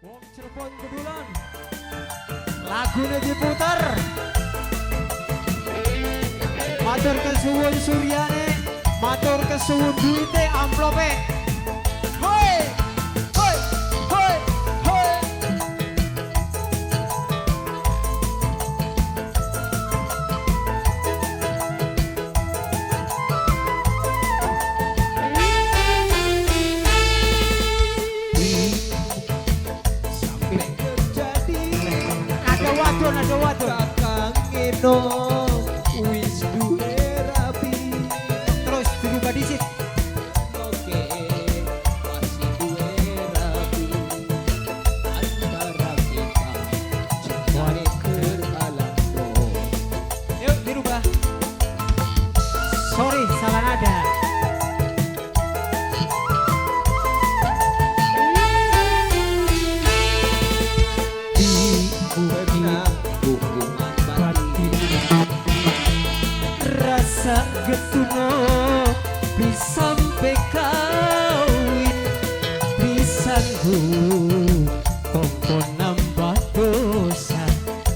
Wong Cirebon kedulan lagune diputer. Matur kesuwun suryane, matur kesuwun duite amplope. Hoi hoi hoi hoi. Ada wadon kakang eno wis duwe rapi. Terus dirubah disit. Oke masih duwe rapi. Antara kita cintane keralando. Yuk dirubah. Sorry salah nada. Rasa getuno disampe kawin disanggu kongko nambah dosa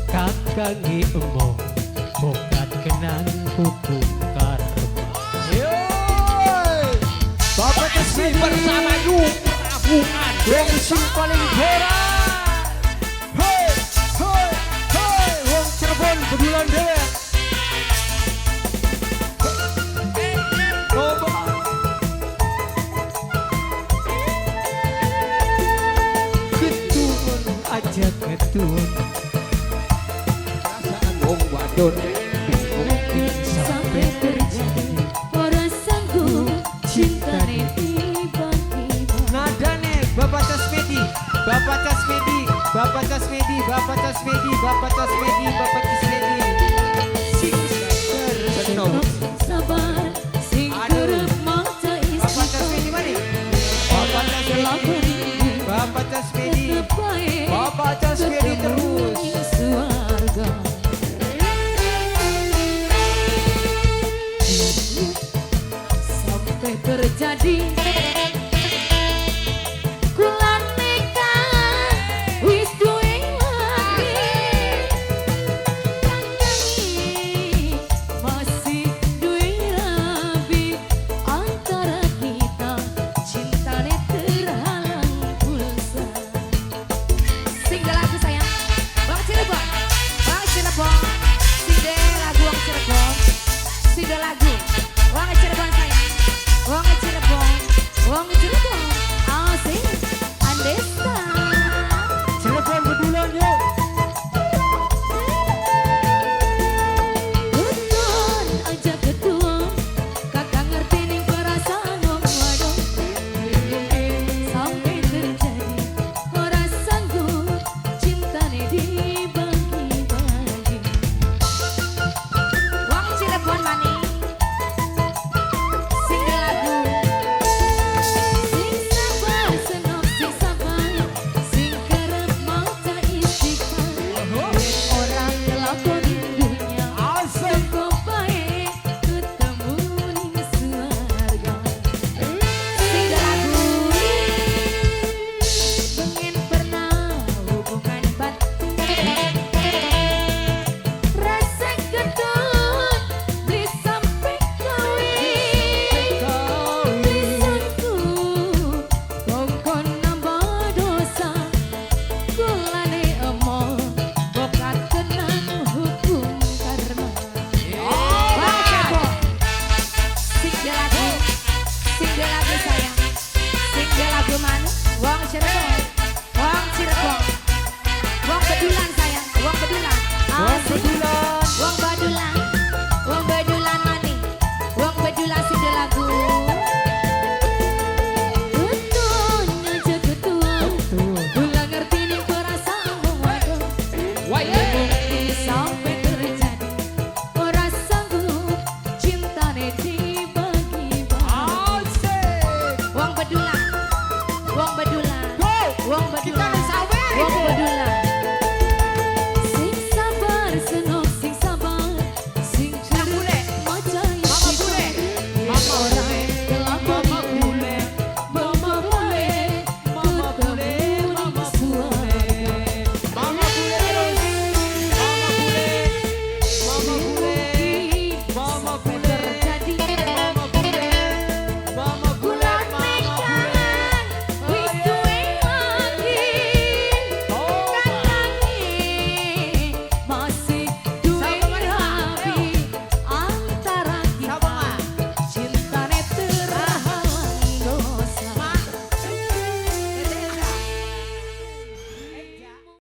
kakangi emong bokat kenang hukum karma. Yoi Bapak Kesini bersama Yuk Rabuan Wong sing paling heran. Hoi hoi hoi Wong Cirebon kedulan dewek. Aja ketun perasaan wong wadon mungkin sampai terjadi orang sanggup cintane tiba-tiba. Nadane Bapak Tasmedi, Bapak Tasmedi, Bapak Tasmedi, Bapak Tasmedi, Bapak Tasmedi, Bapak Tasmedi. Sing sabar, sabar, sing kerep mata isi. Bapak Tasmedi mana? Bapak Tasmedi, Bapak Tasmedi. Bapak Tasmedi terus suarga. Sampai terjadi